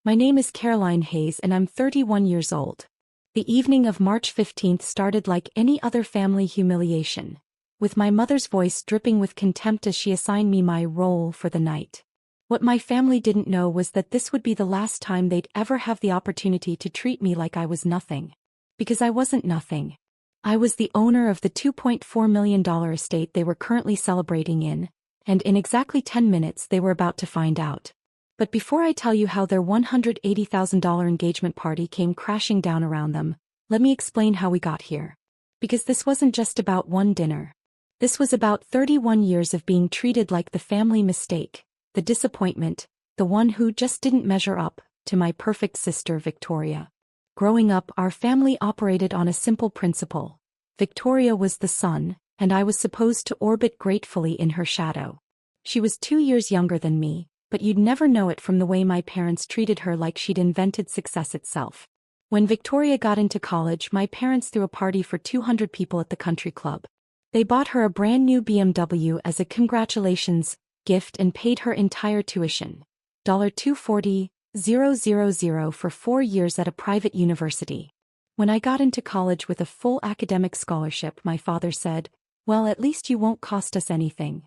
My name is Caroline Hayes and I'm 31 years old. The evening of March 15th started like any other family humiliation, with my mother's voice dripping with contempt as she assigned me my role for the night. What my family didn't know was that this would be the last time they'd ever have the opportunity to treat me like I was nothing. Because I wasn't nothing. I was the owner of the $2.4 million estate they were currently celebrating in, and in exactly 10 minutes they were about to find out. But before I tell you how their $180,000 engagement party came crashing down around them, let me explain how we got here. Because this wasn't just about one dinner. This was about 31 years of being treated like the family mistake, the disappointment, the one who just didn't measure up to my perfect sister Victoria. Growing up, our family operated on a simple principle. Victoria was the sun, and I was supposed to orbit gratefully in her shadow. She was 2 years younger than me, but you'd never know it from the way my parents treated her like she'd invented success itself. When Victoria got into college, my parents threw a party for 200 people at the country club. They bought her a brand new BMW as a congratulations gift and paid her entire tuition, $240,000 for 4 years at a private university. When I got into college with a full academic scholarship, my father said, "Well, at least you won't cost us anything."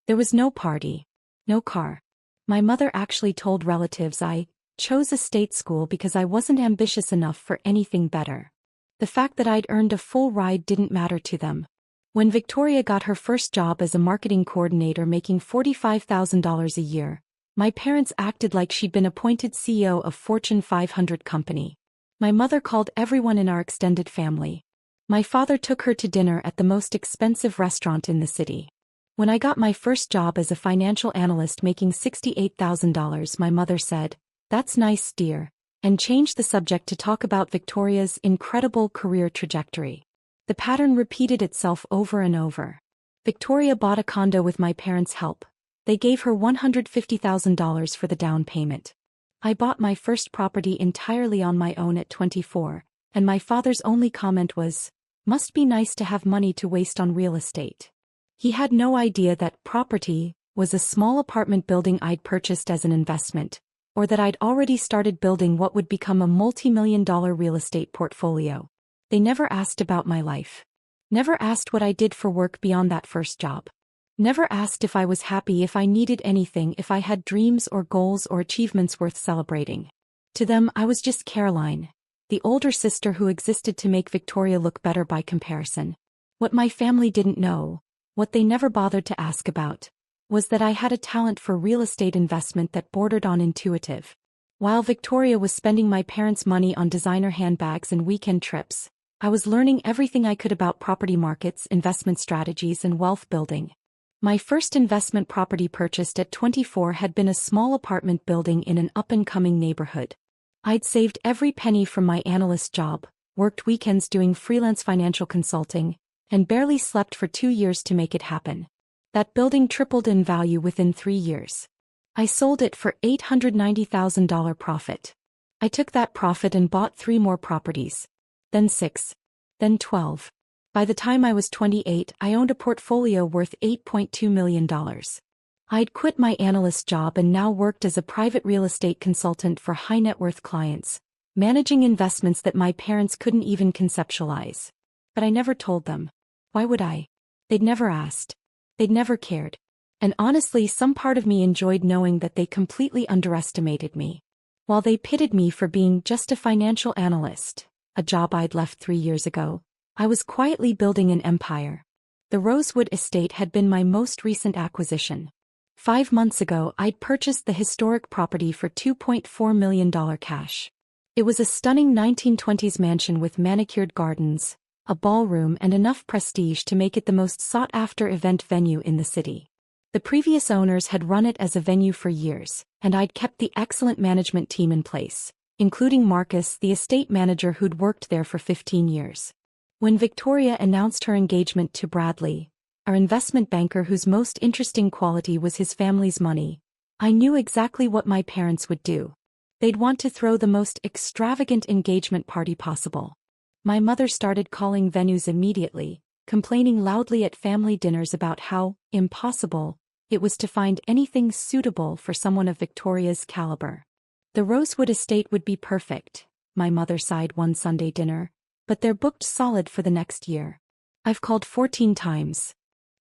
There was no party, no car. My mother actually told relatives I chose a state school because I wasn't ambitious enough for anything better. The fact that I'd earned a full ride didn't matter to them. When Victoria got her first job as a marketing coordinator making $45,000 a year, my parents acted like she'd been appointed CEO of Fortune 500 company. My mother called everyone in our extended family. My father took her to dinner at the most expensive restaurant in the city. When I got my first job as a financial analyst making $68,000, my mother said, "That's nice, dear," and changed the subject to talk about Victoria's incredible career trajectory. The pattern repeated itself over and over. Victoria bought a condo with my parents' help. They gave her $150,000 for the down payment. I bought my first property entirely on my own at 24, and my father's only comment was, "Must be nice to have money to waste on real estate." He had no idea that property was a small apartment building I'd purchased as an investment, or that I'd already started building what would become a multi-million-dollar real estate portfolio. They never asked about my life. Never asked what I did for work beyond that first job. Never asked if I was happy, if I needed anything, if I had dreams or goals or achievements worth celebrating. To them, I was just Caroline, the older sister who existed to make Victoria look better by comparison. What my family didn't know, what they never bothered to ask about, was that I had a talent for real estate investment that bordered on intuitive. While Victoria was spending my parents' money on designer handbags and weekend trips, I was learning everything I could about property markets, investment strategies, and wealth building. My first investment property purchased at 24 had been a small apartment building in an up-and-coming neighborhood. I'd saved every penny from my analyst job, worked weekends doing freelance financial consulting, and barely slept for 2 years to make it happen. That building tripled in value within 3 years. I sold it for $890,000 profit. I took that profit and bought 3 more properties. Then 6. Then 12. By the time I was 28, I owned a portfolio worth $8.2 million. I'd quit my analyst job and now worked as a private real estate consultant for high-net-worth clients, managing investments that my parents couldn't even conceptualize. But I never told them. Why would I? They'd never asked. They'd never cared. And honestly, some part of me enjoyed knowing that they completely underestimated me. While they pitted me for being just a financial analyst, a job I'd left 3 years ago, I was quietly building an empire. The Rosewood Estate had been my most recent acquisition. 5 months ago, I'd purchased the historic property for $2.4 million cash. It was a stunning 1920s mansion with manicured gardens, a ballroom, and enough prestige to make it the most sought-after event venue in the city. The previous owners had run it as a venue for years, and I'd kept the excellent management team in place, including Marcus, the estate manager who'd worked there for 15 years. When Victoria announced her engagement to Bradley, our investment banker whose most interesting quality was his family's money, I knew exactly what my parents would do. They'd want to throw the most extravagant engagement party possible. My mother started calling venues immediately, complaining loudly at family dinners about how impossible it was to find anything suitable for someone of Victoria's caliber. The Rosewood estate would be perfect, my mother sighed one Sunday dinner, but they're booked solid for the next year. I've called 14 times.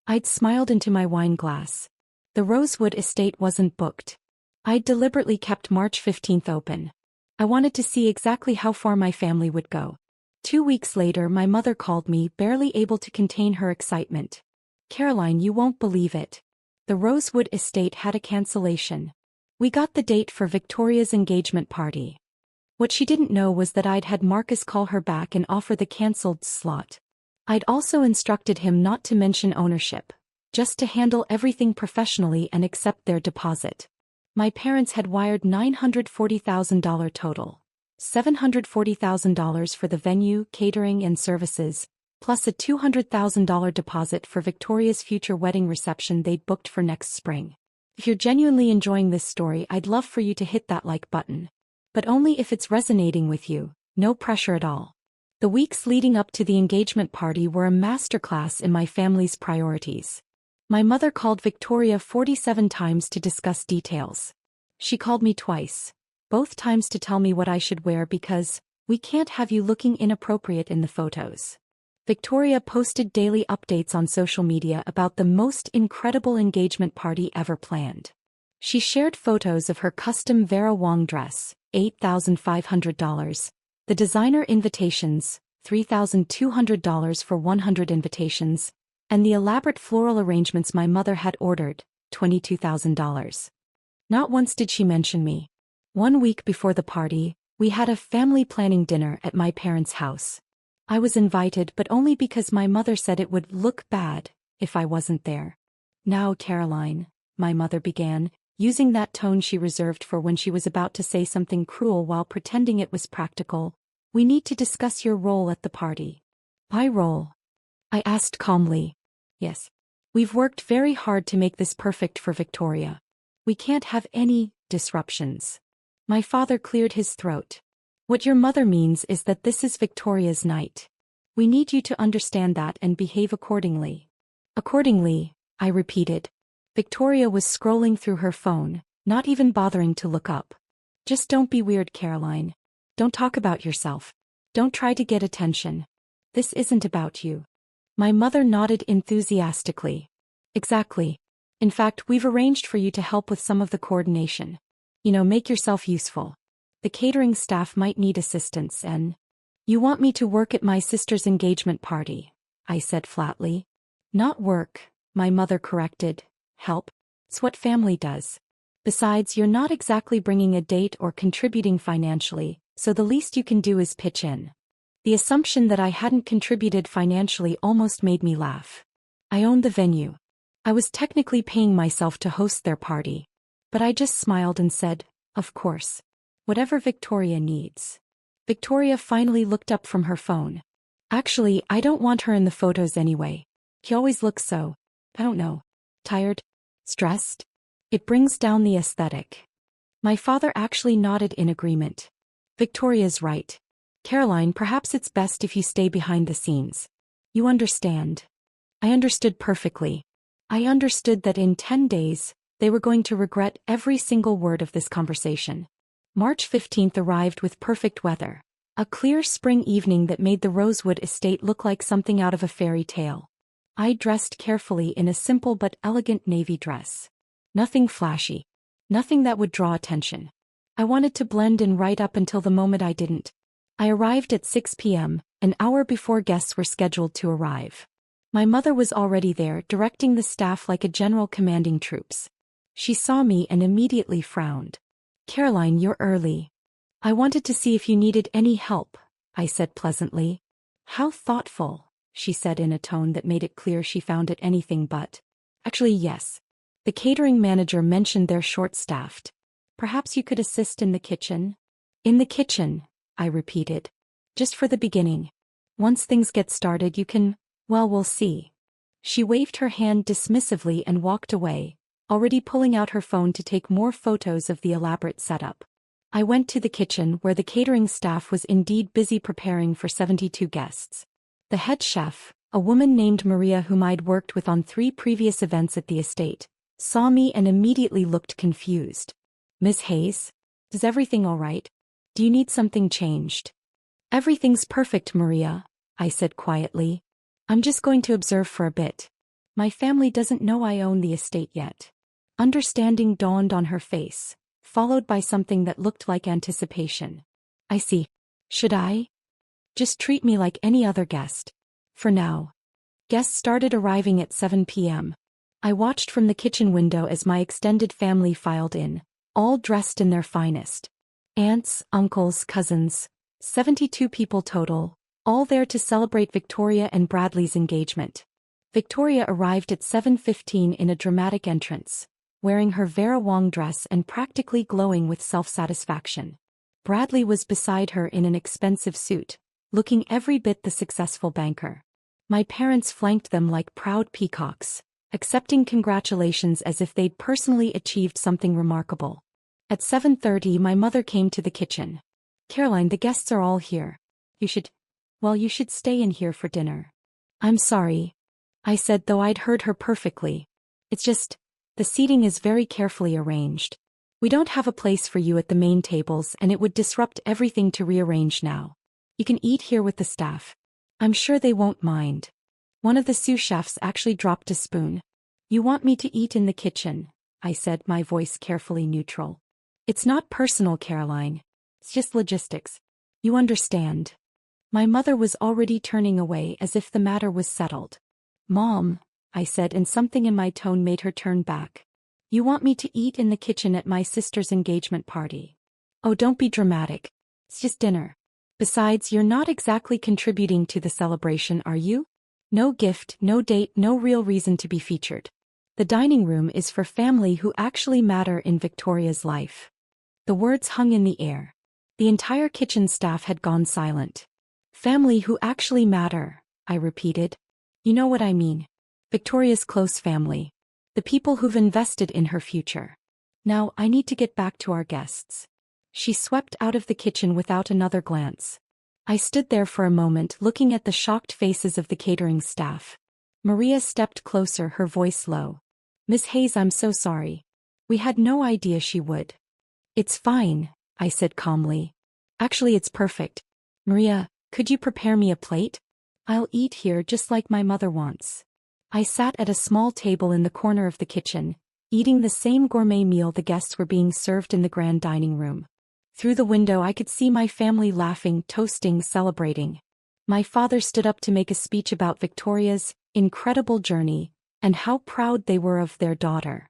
I'd smiled into my wine glass. The Rosewood estate wasn't booked. I'd deliberately kept March 15th open. I wanted to see exactly how far my family would go. 2 weeks later, my mother called me, barely able to contain her excitement. Caroline, you won't believe it. The Rosewood estate had a cancellation. We got the date for Victoria's engagement party. What she didn't know was that I'd had Marcus call her back and offer the cancelled slot. I'd also instructed him not to mention ownership, just to handle everything professionally and accept their deposit. My parents had wired $940,000 total. $740,000 for the venue, catering and services, plus a $200,000 deposit for Victoria's future wedding reception they'd booked for next spring. If you're genuinely enjoying this story, I'd love for you to hit that like button. But only if it's resonating with you, no pressure at all. The weeks leading up to the engagement party were a masterclass in my family's priorities. My mother called Victoria 47 times to discuss details. She called me twice, both times to tell me what I should wear because we can't have you looking inappropriate in the photos. Victoria posted daily updates on social media about the most incredible engagement party ever planned. She shared photos of her custom Vera Wang dress, $8,500, the designer invitations, $3,200 for 100 invitations, and the elaborate floral arrangements my mother had ordered, $22,000. Not once did she mention me. 1 week before the party, we had a family planning dinner at my parents' house. I was invited, but only because my mother said it would look bad if I wasn't there. Now, Caroline, my mother began, using that tone she reserved for when she was about to say something cruel while pretending it was practical, we need to discuss your role at the party. My role? I asked calmly. Yes. We've worked very hard to make this perfect for Victoria. We can't have any disruptions. My father cleared his throat. What your mother means is that this is Victoria's night. We need you to understand that and behave accordingly. Accordingly, I repeated. Victoria was scrolling through her phone, not even bothering to look up. Just don't be weird, Caroline. Don't talk about yourself. Don't try to get attention. This isn't about you. My mother nodded enthusiastically. Exactly. In fact, we've arranged for you to help with some of the coordination. Make yourself useful. The catering staff might need assistance and... You want me to work at my sister's engagement party, I said flatly. Not work, my mother corrected. Help. It's what family does. Besides, you're not exactly bringing a date or contributing financially, so the least you can do is pitch in. The assumption that I hadn't contributed financially almost made me laugh. I owned the venue. I was technically paying myself to host their party. But I just smiled and said, of course. Whatever Victoria needs. Victoria finally looked up from her phone. Actually, I don't want her in the photos anyway. He always looks so, I don't know, tired, stressed. It brings down the aesthetic. My father actually nodded in agreement. Victoria's right. Caroline, perhaps it's best if you stay behind the scenes. You understand. I understood perfectly. I understood that in 10 days, they were going to regret every single word of this conversation. March 15th arrived with perfect weather. A clear spring evening that made the Rosewood estate look like something out of a fairy tale. I dressed carefully in a simple but elegant navy dress. Nothing flashy. Nothing that would draw attention. I wanted to blend in right up until the moment I didn't. I arrived at 6 p.m., an hour before guests were scheduled to arrive. My mother was already there, directing the staff like a general commanding troops. She saw me and immediately frowned. Caroline, you're early. I wanted to see if you needed any help, I said pleasantly. How thoughtful, she said in a tone that made it clear she found it anything but. Actually, yes. The catering manager mentioned they're short-staffed. Perhaps you could assist in the kitchen? In the kitchen, I repeated. Just for the beginning. Once things get started you can, well, we'll see. She waved her hand dismissively and walked away, already pulling out her phone to take more photos of the elaborate setup. I went to the kitchen where the catering staff was indeed busy preparing for 72 guests. The head chef, a woman named Maria whom I'd worked with on 3 previous events at the estate, saw me and immediately looked confused. Ms. Hayes? Is everything all right? Do you need something changed? Everything's perfect, Maria, I said quietly. I'm just going to observe for a bit. My family doesn't know I own the estate yet. Understanding dawned on her face, followed by something that looked like anticipation. I see. Should I? Just treat me like any other guest. For now. Guests started arriving at 7 p.m. I watched from the kitchen window as my extended family filed in, all dressed in their finest. Aunts, uncles, cousins, 72 people total, all there to celebrate Victoria and Bradley's engagement. Victoria arrived at 7:15 in a dramatic entrance, wearing her Vera Wang dress and practically glowing with self-satisfaction. Bradley was beside her in an expensive suit, looking every bit the successful banker. My parents flanked them like proud peacocks, accepting congratulations as if they'd personally achieved something remarkable. At 7:30 my mother came to the kitchen. Caroline, the guests are all here. You should stay in here for dinner. I'm sorry, I said, though I'd heard her perfectly. It's just, the seating is very carefully arranged. We don't have a place for you at the main tables and it would disrupt everything to rearrange now. You can eat here with the staff. I'm sure they won't mind. One of the sous chefs actually dropped a spoon. You want me to eat in the kitchen, I said, my voice carefully neutral. It's not personal, Caroline. It's just logistics. You understand. My mother was already turning away as if the matter was settled. Mom, I said, and something in my tone made her turn back. You want me to eat in the kitchen at my sister's engagement party? Oh, don't be dramatic. It's just dinner. Besides, you're not exactly contributing to the celebration, are you? No gift, no date, no real reason to be featured. The dining room is for family who actually matter in Victoria's life. The words hung in the air. The entire kitchen staff had gone silent. Family who actually matter, I repeated. You know what I mean. Victoria's close family. The people who've invested in her future. Now, I need to get back to our guests. She swept out of the kitchen without another glance. I stood there for a moment looking at the shocked faces of the catering staff. Maria stepped closer, her voice low. Miss Hayes, I'm so sorry. We had no idea she would. It's fine, I said calmly. Actually, it's perfect. Maria, could you prepare me a plate? I'll eat here just like my mother wants. I sat at a small table in the corner of the kitchen, eating the same gourmet meal the guests were being served in the grand dining room. Through the window I could see my family laughing, toasting, celebrating. My father stood up to make a speech about Victoria's incredible journey, and how proud they were of their daughter.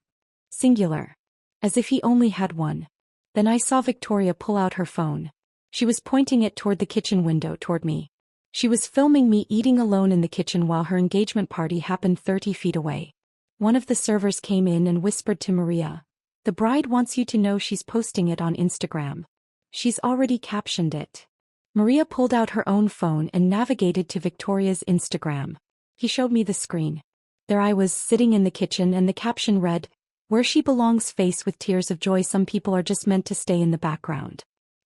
Singular. As if he only had one. Then I saw Victoria pull out her phone. She was pointing it toward the kitchen window, toward me. She was filming me eating alone in the kitchen while her engagement party happened 30 feet away. One of the servers came in and whispered to Maria, "The bride wants you to know she's posting it on Instagram. She's already captioned it." Maria pulled out her own phone and navigated to Victoria's Instagram. He showed me the screen. There I was, sitting in the kitchen, and the caption read, "Where she belongs," face with tears of joy. Some people are just meant to stay in the background.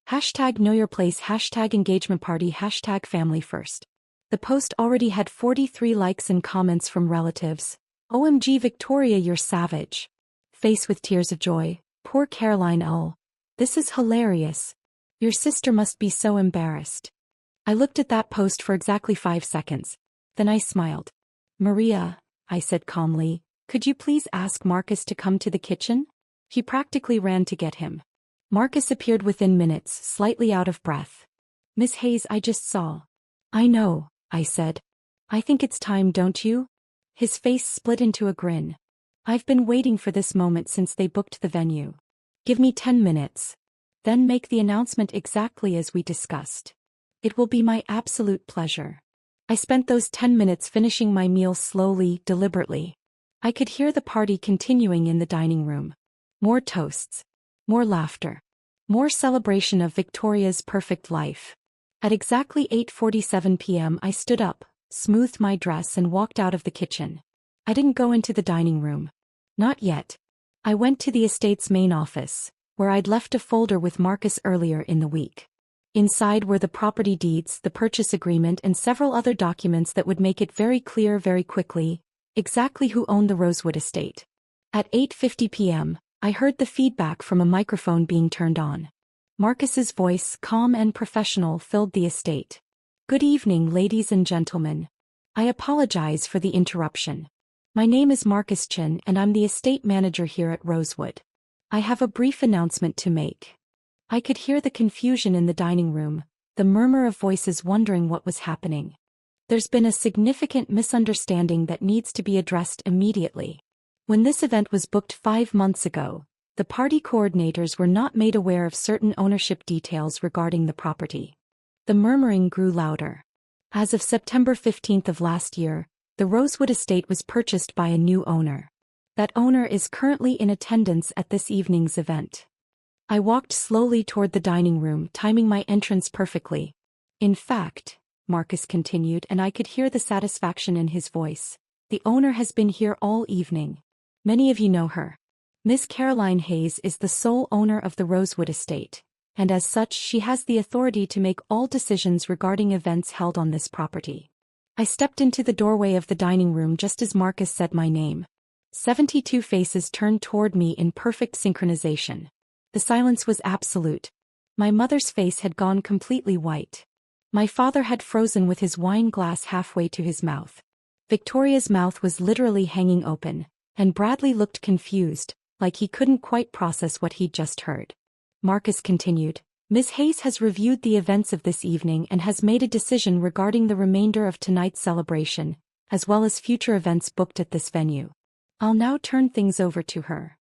Hashtag know your place, hashtag engagement party, hashtag family first. The post already had 43 likes and comments from relatives. OMG Victoria, you're savage. Face with tears of joy. Poor Caroline L. This is hilarious. Your sister must be so embarrassed. I looked at that post for exactly 5 seconds. Then I smiled. Maria, I said calmly, could you please ask Marcus to come to the kitchen? He practically ran to get him. Marcus appeared within minutes, slightly out of breath. Miss Hayes, I just saw. I know, I said. I think it's time, don't you? His face split into a grin. I've been waiting for this moment since they booked the venue. Give me 10 minutes. Then make the announcement exactly as we discussed. It will be my absolute pleasure. I spent those 10 minutes finishing my meal slowly, deliberately. I could hear the party continuing in the dining room. More toasts. More laughter. More celebration of Victoria's perfect life. At exactly 8:47 p.m. I stood up, smoothed my dress and walked out of the kitchen. I didn't go into the dining room. Not yet. I went to the estate's main office, where I'd left a folder with Marcus earlier in the week. Inside were the property deeds, the purchase agreement and several other documents that would make it very clear very quickly exactly who owned the Rosewood estate. At 8:50 p.m., I heard the feedback from a microphone being turned on. Marcus's voice, calm and professional, filled the estate. "Good evening, ladies and gentlemen. I apologize for the interruption. My name is Marcus Chin and I'm the estate manager here at Rosewood. I have a brief announcement to make." I could hear the confusion in the dining room, the murmur of voices wondering what was happening. "There's been a significant misunderstanding that needs to be addressed immediately. When this event was booked 5 months ago, the party coordinators were not made aware of certain ownership details regarding the property." The murmuring grew louder. As of September 15th of last year, the Rosewood estate was purchased by a new owner. That owner is currently in attendance at this evening's event. I walked slowly toward the dining room, timing my entrance perfectly. "In fact," Marcus continued, and I could hear the satisfaction in his voice, "the owner has been here all evening. Many of you know her. Miss Caroline Hayes is the sole owner of the Rosewood estate, and as such she has the authority to make all decisions regarding events held on this property." I stepped into the doorway of the dining room just as Marcus said my name. 72 faces turned toward me in perfect synchronization. The silence was absolute. My mother's face had gone completely white. My father had frozen with his wine glass halfway to his mouth. Victoria's mouth was literally hanging open, and Bradley looked confused, like he couldn't quite process what he'd just heard. Marcus continued, "Ms. Hayes has reviewed the events of this evening and has made a decision regarding the remainder of tonight's celebration, as well as future events booked at this venue. I'll now turn things over to her."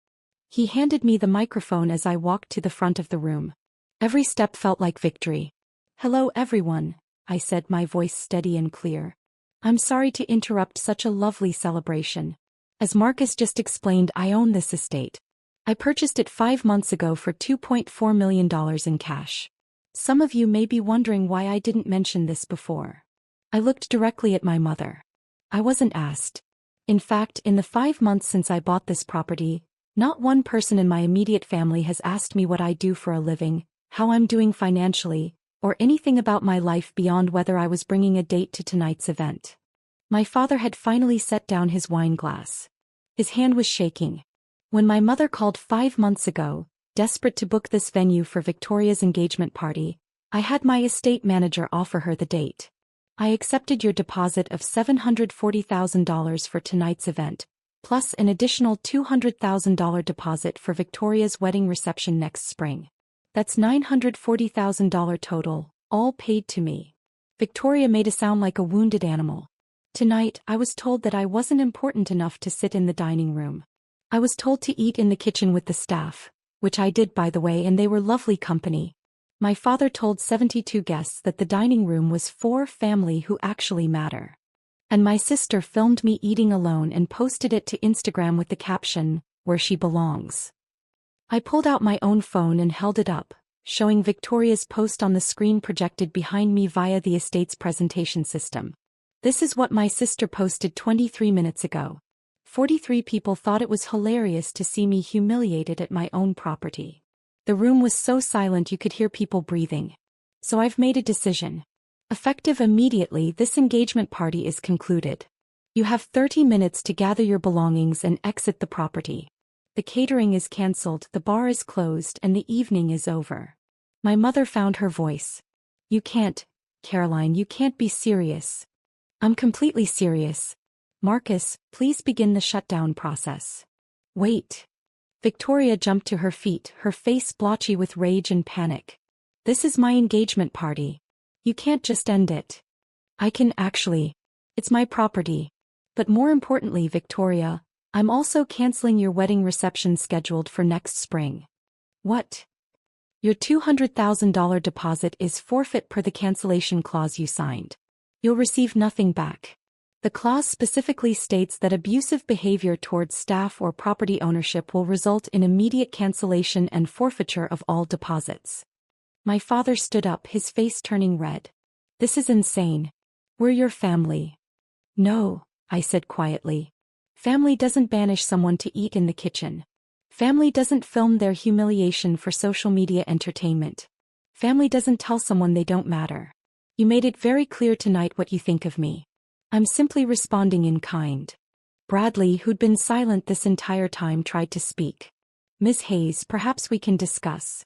He handed me the microphone as I walked to the front of the room. Every step felt like victory. "Hello everyone," I said, my voice steady and clear. "I'm sorry to interrupt such a lovely celebration. As Marcus just explained, I own this estate. I purchased it 5 months ago for $2.4 million in cash. Some of you may be wondering why I didn't mention this before." I looked directly at my mother. I wasn't asked. In fact, in the 5 months since I bought this property, not one person in my immediate family has asked me what I do for a living, how I'm doing financially, or anything about my life beyond whether I was bringing a date to tonight's event. My father had finally set down his wine glass. His hand was shaking. When my mother called 5 months ago, desperate to book this venue for Victoria's engagement party, I had my estate manager offer her the date. "I accepted your deposit of $740,000 for tonight's event, plus an additional $200,000 deposit for Victoria's wedding reception next spring. That's $940,000 total, all paid to me." Victoria made a sound like a wounded animal. "Tonight, I was told that I wasn't important enough to sit in the dining room. I was told to eat in the kitchen with the staff, which I did by the way, and they were lovely company. My father told 72 guests that the dining room was for family who actually matter. And my sister filmed me eating alone and posted it to Instagram with the caption, 'Where she belongs.'" I pulled out my own phone and held it up, showing Victoria's post on the screen projected behind me via the estate's presentation system. "This is what my sister posted 23 minutes ago. 43 people thought it was hilarious to see me humiliated at my own property." The room was so silent you could hear people breathing. "So I've made a decision. Effective immediately, this engagement party is concluded. You have 30 minutes to gather your belongings and exit the property. The catering is cancelled, the bar is closed, and the evening is over." My mother found her voice. "You can't, Caroline, you can't be serious." "I'm completely serious. Marcus, please begin the shutdown process." "Wait." Victoria jumped to her feet, her face blotchy with rage and panic. "This is my engagement party. You can't just end it." "I can actually. It's my property. But more importantly, Victoria, I'm also canceling your wedding reception scheduled for next spring." "What?" "Your $200,000 deposit is forfeit per the cancellation clause you signed. You'll receive nothing back. The clause specifically states that abusive behavior towards staff or property ownership will result in immediate cancellation and forfeiture of all deposits." My father stood up, his face turning red. "This is insane. We're your family." "No," I said quietly. "Family doesn't banish someone to eat in the kitchen. Family doesn't film their humiliation for social media entertainment. Family doesn't tell someone they don't matter. You made it very clear tonight what you think of me. I'm simply responding in kind." Bradley, who'd been silent this entire time, tried to speak. "Ms. Hayes, perhaps we can discuss."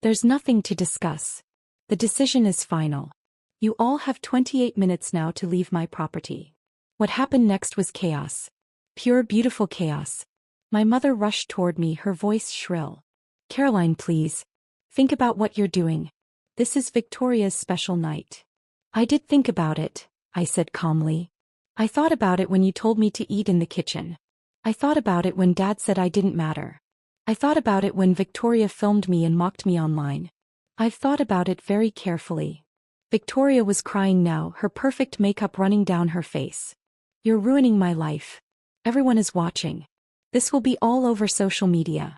There's nothing to discuss. The decision is final. You all have 28 minutes now to leave my property. What happened next was chaos. Pure beautiful chaos. My mother rushed toward me, her voice shrill. Caroline, please. Think about what you're doing. This is Victoria's special night. I did think about it, I said calmly. I thought about it when you told me to eat in the kitchen. I thought about it when Dad said I didn't matter. I thought about it when Victoria filmed me and mocked me online. I've thought about it very carefully. Victoria was crying now, her perfect makeup running down her face. You're ruining my life. Everyone is watching. This will be all over social media.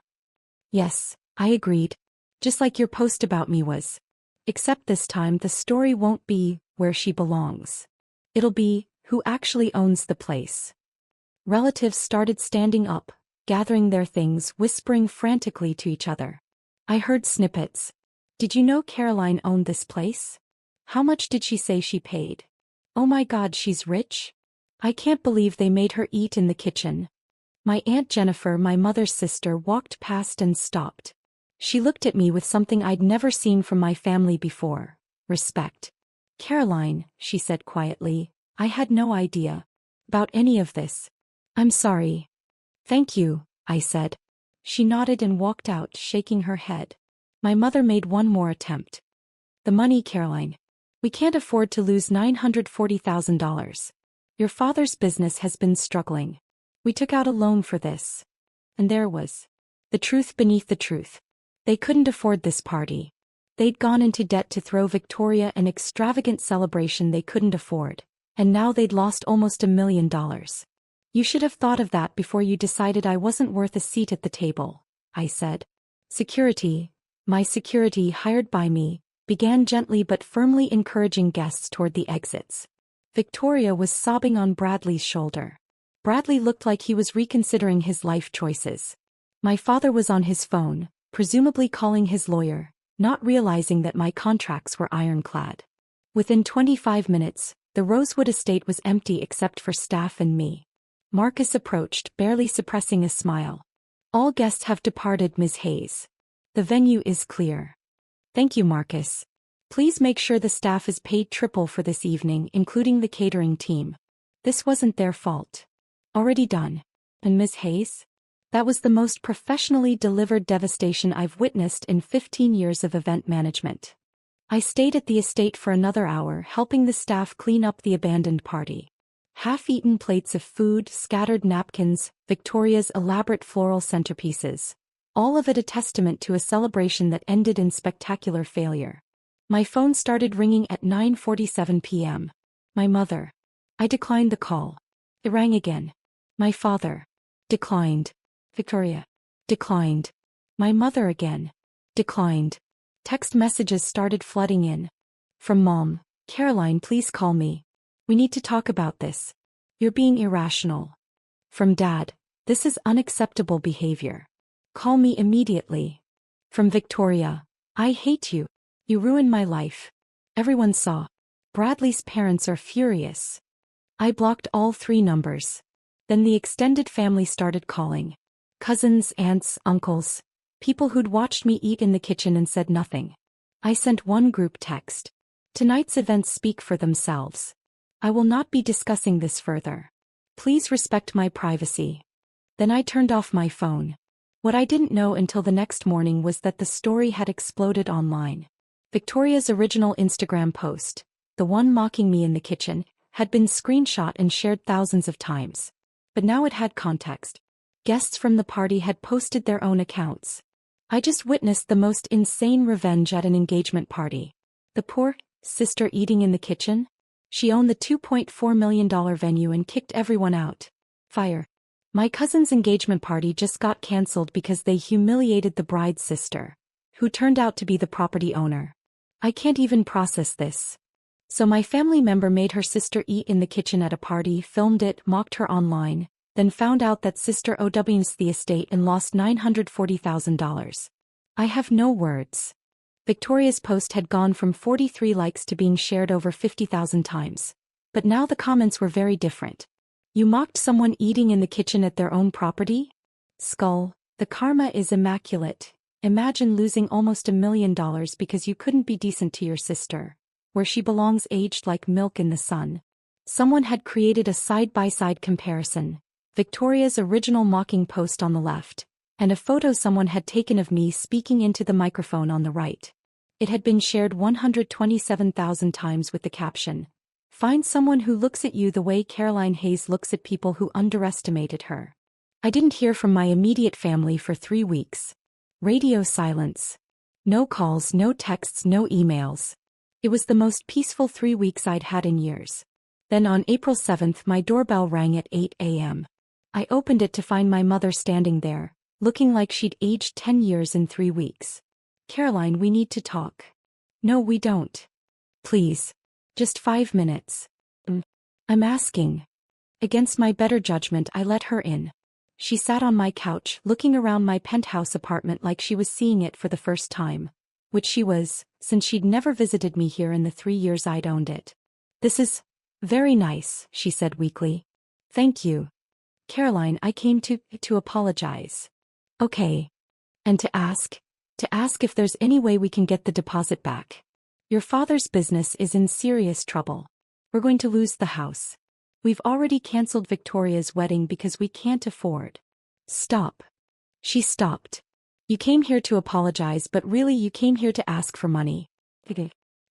Yes, I agreed. Just like your post about me was. Except this time the story won't be where she belongs. It'll be who actually owns the place. Relatives started standing up, gathering their things, whispering frantically to each other. I heard snippets. Did you know Caroline owned this place? How much did she say she paid? Oh my God, she's rich? I can't believe they made her eat in the kitchen. My Aunt Jennifer, my mother's sister, walked past and stopped. She looked at me with something I'd never seen from my family before: respect. Caroline, she said quietly, I had no idea about any of this. I'm sorry. Thank you, I said. She nodded and walked out, shaking her head. My mother made one more attempt. The money, Caroline. We can't afford to lose $940,000. Your father's business has been struggling. We took out a loan for this. And there was the truth beneath the truth. They couldn't afford this party. They'd gone into debt to throw Victoria an extravagant celebration they couldn't afford, and now they'd lost almost $1 million. You should have thought of that before you decided I wasn't worth a seat at the table, I said. Security, my security hired by me, began gently but firmly encouraging guests toward the exits. Victoria was sobbing on Bradley's shoulder. Bradley looked like he was reconsidering his life choices. My father was on his phone, presumably calling his lawyer, not realizing that my contracts were ironclad. Within 25 minutes, the Rosewood estate was empty except for staff and me. Marcus approached, barely suppressing a smile. All guests have departed, Ms. Hayes. The venue is clear. Thank you, Marcus. Please make sure the staff is paid triple for this evening, including the catering team. This wasn't their fault. Already done. And Ms. Hayes? That was the most professionally delivered devastation I've witnessed in 15 years of event management. I stayed at the estate for another hour, helping the staff clean up the abandoned party. Half-eaten plates of food, scattered napkins, Victoria's elaborate floral centerpieces. All of it a testament to a celebration that ended in spectacular failure. My phone started ringing at 9:47 p.m. My mother. I declined the call. It rang again. My father. Declined. Victoria. Declined. My mother again. Declined. Text messages started flooding in. From Mom. Caroline, please call me. We need to talk about this. You're being irrational. From Dad. This is unacceptable behavior. Call me immediately. From Victoria. I hate you. You ruined my life. Everyone saw. Bradley's parents are furious. I blocked all 3 numbers. Then the extended family started calling. Cousins, aunts, uncles. People who'd watched me eat in the kitchen and said nothing. I sent one group text. Tonight's events speak for themselves. I will not be discussing this further. Please respect my privacy. Then I turned off my phone. What I didn't know until the next morning was that the story had exploded online. Victoria's original Instagram post, the one mocking me in the kitchen, had been screenshot and shared thousands of times. But now it had context. Guests from the party had posted their own accounts. I just witnessed the most insane revenge at an engagement party. The poor sister eating in the kitchen? She owned the $2.4 million venue and kicked everyone out. Fire. My cousin's engagement party just got cancelled because they humiliated the bride's sister, who turned out to be the property owner. I can't even process this. So my family member made her sister eat in the kitchen at a party, filmed it, mocked her online, then found out that sister owns the estate and lost $940,000. I have no words. Victoria's post had gone from 43 likes to being shared over 50,000 times. But now the comments were very different. You mocked someone eating in the kitchen at their own property? Skull, the karma is immaculate. Imagine losing almost $1 million because you couldn't be decent to your sister. Where she belongs, aged like milk in the sun. Someone had created a side-by-side comparison. Victoria's original mocking post on the left, and a photo someone had taken of me speaking into the microphone on the right. It had been shared 127,000 times with the caption, "Find someone who looks at you the way Caroline Hayes looks at people who underestimated her." I didn't hear from my immediate family for 3 weeks. Radio silence. No calls, no texts, no emails. It was the most peaceful 3 weeks I'd had in years. Then on April 7th my doorbell rang at 8 a.m. I opened it to find my mother standing there, looking like she'd aged 10 years in 3 weeks. "Caroline, we need to talk." "No, we don't. Please. Just 5 minutes." I'm asking." Against my better judgment I let her in. She sat on my couch, looking around my penthouse apartment like she was seeing it for the first time. Which she was, since she'd never visited me here in the 3 years I'd owned it. "This is very nice," she said weakly. "Thank you. Caroline, I came to apologize." "Okay. And to ask if there's any way we can get the deposit back. Your father's business is in serious trouble. We're going to lose the house. We've already canceled Victoria's wedding because we can't afford." "Stop." She stopped. "You came here to apologize, but really you came here to ask for money.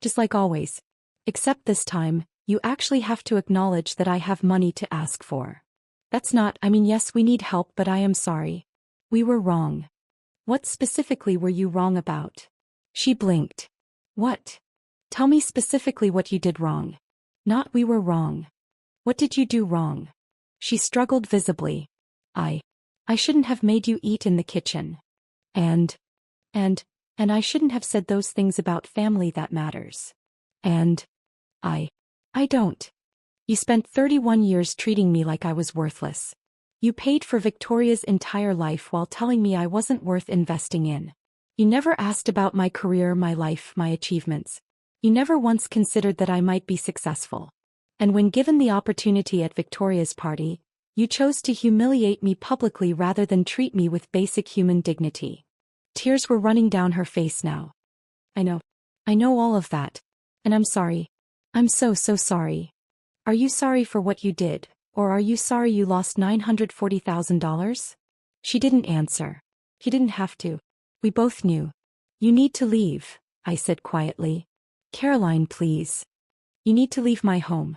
Just like always. Except this time, you actually have to acknowledge that I have money to ask for. That's not, yes, we need help, but I am sorry. We were wrong." "What specifically were you wrong about?" She blinked. "What? Tell me specifically what you did wrong." "Not we were wrong. What did you do wrong?" She struggled visibly. I shouldn't have made you eat in the kitchen. And I shouldn't have said those things about family that matters. And I don't. You spent 31 years treating me like I was worthless. You paid for Victoria's entire life while telling me I wasn't worth investing in. You never asked about my career, my life, my achievements. You never once considered that I might be successful. And when given the opportunity at Victoria's party, you chose to humiliate me publicly rather than treat me with basic human dignity." Tears were running down her face now. I know all of that. And I'm sorry. I'm so sorry. Are you sorry for what you did, or are you sorry you lost $940,000? She didn't answer. He didn't have to. We both knew. "You need to leave," I said quietly. "Caroline, please. You need to leave my home.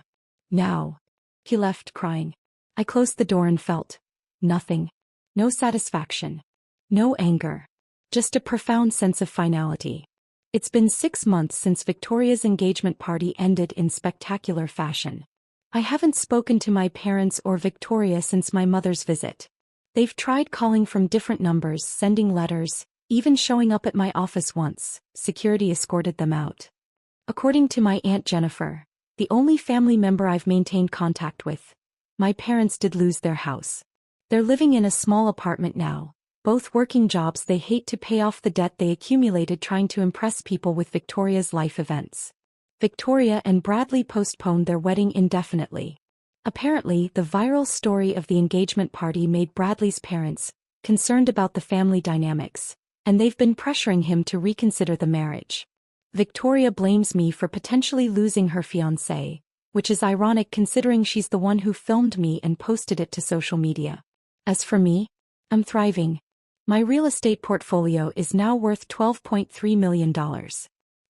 Now." He left crying. I closed the door and felt nothing. No satisfaction. No anger. Just a profound sense of finality. It's been 6 months since Victoria's engagement party ended in spectacular fashion. I haven't spoken to my parents or Victoria since my mother's visit. They've tried calling from different numbers, sending letters, even showing up at my office once. Security escorted them out. According to my Aunt Jennifer, the only family member I've maintained contact with, my parents did lose their house. They're living in a small apartment now, both working jobs they hate to pay off the debt they accumulated trying to impress people with Victoria's life events. Victoria and Bradley postponed their wedding indefinitely. Apparently, the viral story of the engagement party made Bradley's parents concerned about the family dynamics, and they've been pressuring him to reconsider the marriage. Victoria blames me for potentially losing her fiancé, which is ironic considering she's the one who filmed me and posted it to social media. As for me, I'm thriving. My real estate portfolio is now worth $12.3 million.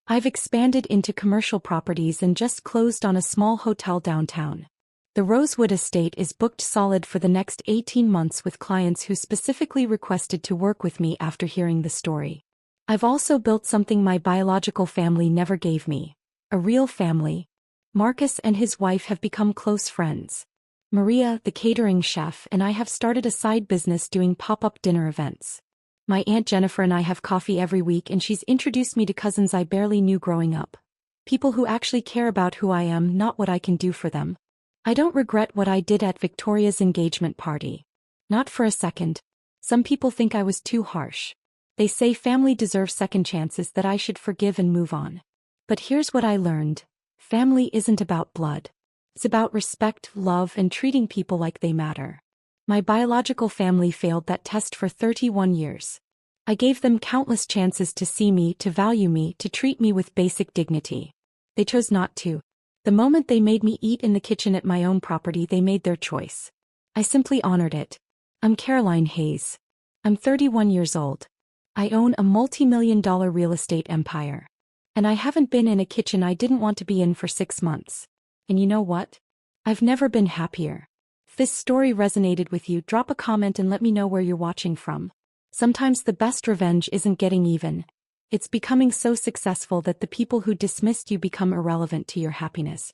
I've expanded into commercial properties and just closed on a small hotel downtown. The Rosewood estate is booked solid for the next 18 months with clients who specifically requested to work with me after hearing the story. I've also built something my biological family never gave me. A real family. Marcus and his wife have become close friends. Maria, the catering chef, and I have started a side business doing pop-up dinner events. My Aunt Jennifer and I have coffee every week, and she's introduced me to cousins I barely knew growing up. People who actually care about who I am, not what I can do for them. I don't regret what I did at Victoria's engagement party. Not for a second. Some people think I was too harsh. They say family deserves second chances, that I should forgive and move on. But here's what I learned. Family isn't about blood. It's about respect, love, and treating people like they matter. My biological family failed that test for 31 years. I gave them countless chances to see me, to value me, to treat me with basic dignity. They chose not to. The moment they made me eat in the kitchen at my own property, they made their choice. I simply honored it. I'm Caroline Hayes. I'm 31 years old. I own a multi-million-dollar real estate empire. And I haven't been in a kitchen I didn't want to be in for 6 months. And you know what? I've never been happier. If this story resonated with you, drop a comment and let me know where you're watching from. Sometimes the best revenge isn't getting even. It's becoming so successful that the people who dismissed you become irrelevant to your happiness.